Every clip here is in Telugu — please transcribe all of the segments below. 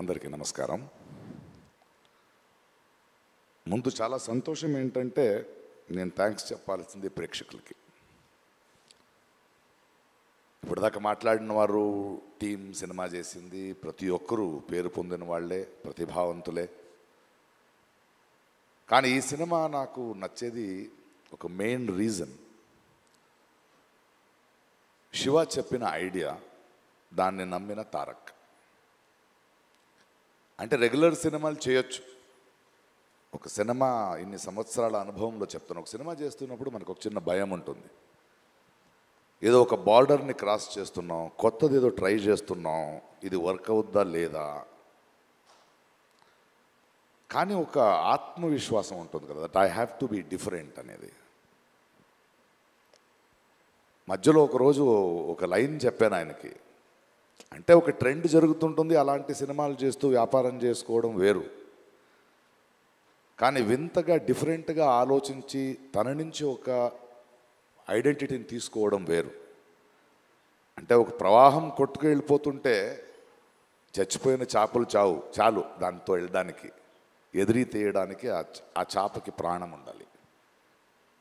అందరికీ నమస్కారం. ముందు చాలా సంతోషం ఏంటంటే నేను థ్యాంక్స్ చెప్పాల్సింది ప్రేక్షకులకి. ఇప్పటిదాకా మాట్లాడిన వారు టీం సినిమా చేసింది ప్రతి ఒక్కరూ పేరు పొందిన వాళ్ళే, ప్రతిభావంతులే. కానీ ఈ సినిమా నాకు నచ్చేది ఒక మెయిన్ రీజన్, శివ చెప్పిన ఐడియా, దాన్ని నమ్మిన తారక్. అంటే రెగ్యులర్ సినిమాలు చేయొచ్చు, ఒక సినిమా ఇన్ని సంవత్సరాల అనుభవంలో చెప్తాను, ఒక సినిమా చేస్తున్నప్పుడు మనకు ఒక చిన్న భయం ఉంటుంది. ఏదో ఒక బార్డర్ని క్రాస్ చేస్తున్నాం, కొత్తది ఏదో ట్రై చేస్తున్నాం, ఇది వర్క్ అవుద్దా లేదా. కానీ ఒక ఆత్మవిశ్వాసం ఉంటుంది కదా, that I have to be different అనేది. మధ్యలో ఒకరోజు ఒక లైన్ చెప్పాను ఆయనకి, అంటే ఒక ట్రెండ్ జరుగుతుంటుంది, అలాంటి సినిమాలు చేస్తూ వ్యాపారం చేసుకోవడం వేరు. కానీ వింతగా డిఫరెంట్గా ఆలోచించి తన నుంచి ఒక ఐడెంటిటీని తీసుకోవడం వేరు. అంటే ఒక ప్రవాహం కొట్టుకు వెళ్ళిపోతుంటే చచ్చిపోయిన చేపలు చాలు దాంతో వెళ్ళడానికి, ఎదిరి తీయడానికి ఆ చేపకి ప్రాణం ఉండాలి.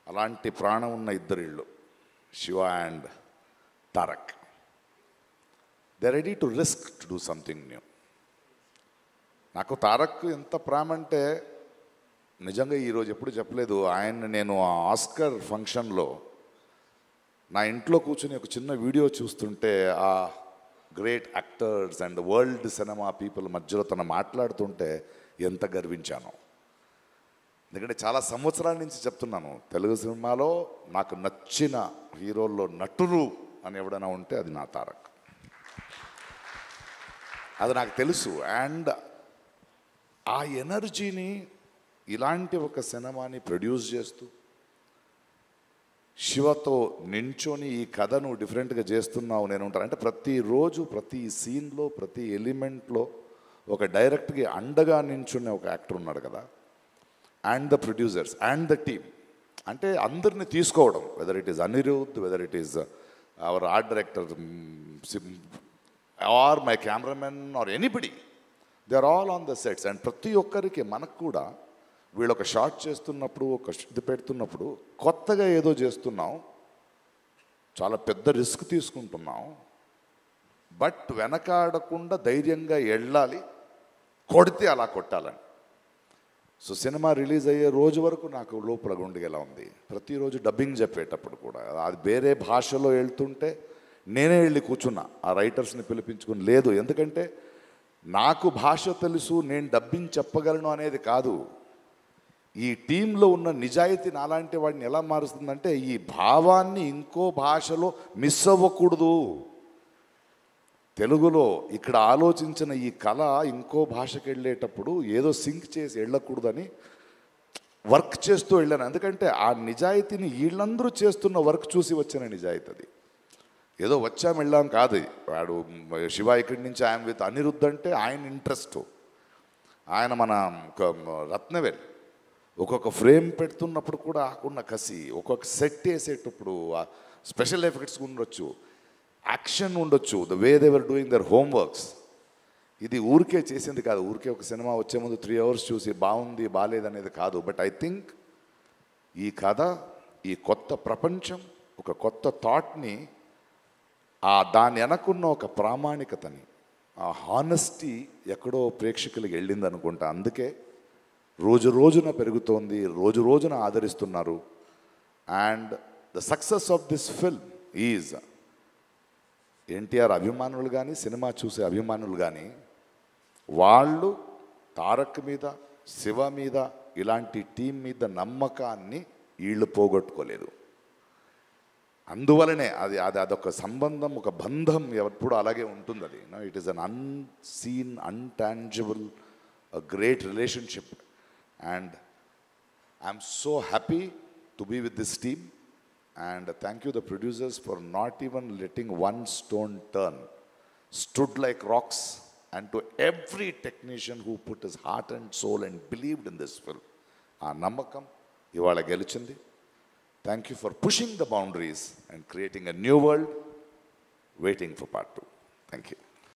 అలాంటి ప్రాణం ఉన్న ఇద్దరిళ్ళు, Shiva and Tarak. They ready to risk to do something new. నాకు తారక్ ఎంత ప్రేమ అంటే నిజంగా ఈరోజు ఎప్పుడు చెప్పలేదు. ఆయన నేను ఆ ఆస్కర్ ఫంక్షన్లో నా ఇంట్లో కూర్చొని ఒక చిన్న వీడియో చూస్తుంటే ఆ great actors and world cinema people మధ్యలో తను మాట్లాడుతుంటే ఎంత గర్వించాను. ఎందుకంటే చాలా సంవత్సరాల నుంచి చెప్తున్నాను, తెలుగు సినిమాలో నాకు నచ్చిన హీరోల్లో నటులు అని ఎవడైనా ఉంటే అది నా తారక్. అది నాకు తెలుసు. అండ్ ఆ ఎనర్జీని ఇలాంటి ఒక సినిమాని ప్రొడ్యూస్ చేస్తూ శివతో నించొని ఈ కథను డిఫరెంట్గా చేస్తున్నావు నేను ఉంటాను అంటే ప్రతిరోజు ప్రతి సీన్లో ప్రతి ఎలిమెంట్లో ఒక డైరెక్ట్గా అండగా నించునే ఒక యాక్టర్ ఉన్నాడు కదా. And the producers and the team, అంటే అందరిని తీసుకోవడం, whether it is Anirudh, whether it is our art director or my cameraman or anybody, they are all on the sets. And ప్రతి ఒక్కరికి మనకు కూడా వీళ్ళు ఒక షాట్ చేస్తున్నప్పుడు, ఒక ఇది పెడుతున్నప్పుడు కొత్తగా ఏదో చేస్తున్నాం, చాలా పెద్ద రిస్క్ తీసుకుంటున్నాం, బట్ వెనకాడకుండా ధైర్యంగా వెళ్ళాలి, కొడితే అలా కొట్టాలని. సో సినిమా రిలీజ్ అయ్యే రోజు వరకు నాకు లోపల గుండెగా ఉంది. ప్రతిరోజు డబ్బింగ్ చెప్పేటప్పుడు కూడా అది వేరే భాషలో వెళ్తుంటే నేనే వెళ్ళి కూర్చున్నా, ఆ రైటర్స్ని పిలిపించుకుని. లేదు, ఎందుకంటే నాకు భాష తెలుసు, నేను డబ్బింగ్ చెప్పగలను అనేది కాదు. ఈ టీంలో ఉన్న నిజాయితీ నాలాంటి వాడిని ఎలా మారుస్తుందంటే ఈ భావాన్ని ఇంకో భాషలో మిస్ అవ్వకూడదు. తెలుగులో ఇక్కడ ఆలోచించిన ఈ కళ ఇంకో భాషకి వెళ్ళేటప్పుడు ఏదో సింక్ చేసి వెళ్ళకూడదని వర్క్ చేస్తూ వెళ్ళాను. ఎందుకంటే ఆ నిజాయితీని వీళ్ళందరూ చేస్తున్న వర్క్ చూసి వచ్చిన నిజాయితీ అది. ఏదో వచ్చాం వెళ్ళాం కాదు. వాడు శివ ఇక్కడి నుంచి ఆయన విత్ అనిరుద్ధ్ అంటే ఆయన ఇంట్రెస్ట్, ఆయన మన రత్నవేల్ ఒక్కొక్క ఫ్రేమ్ పెడుతున్నప్పుడు కూడా ఆకున్న కసి, ఒక్కొక్క సెట్ వేసేటప్పుడు స్పెషల్ ఎఫెక్ట్స్ ఉండొచ్చు, యాక్షన్ ఉండొచ్చు, the way they were doing their homeworks. ఇది ఊరికే చేసింది కాదు, ఊరికే ఒక సినిమా వచ్చే ముందు 3 hours చూసి బాగుంది బాగాలేదనేది కాదు. బట్ ఐ థింక్ ఈ కథ, ఈ కొత్త ప్రపంచం, ఒక కొత్త థాట్ని, దాని వెనకున్న ఒక ప్రామాణికతని, ఆ హానెస్టీ ఎక్కడో ప్రేక్షకులకి వెళ్ళింది అనుకుంటా. అందుకే రోజు రోజున పెరుగుతోంది, రోజు రోజున ఆదరిస్తున్నారు. And the success of this film is NTR అభిమానులు కానీ, సినిమా చూసే అభిమానులు కానీ, వాళ్ళు తారక్ మీద, శివ మీద, ఇలాంటి టీం మీద నమ్మకాన్ని వీళ్ళు పోగొట్టుకోలేదు. అందువలనే అదొక సంబంధం, ఒక బంధం ఎప్పుడు అలాగే ఉంటుంది. అది it is un unseen, intangible, great relationship. And I'm so happy to be with this team. And thank you the producers for not even letting one stone turn, stood like rocks. And to every technician who put his heart and soul and believed in this film, aa namakam ivala gelichindi. Thank you for pushing the boundaries and creating a new world, waiting for part 2. Thank you.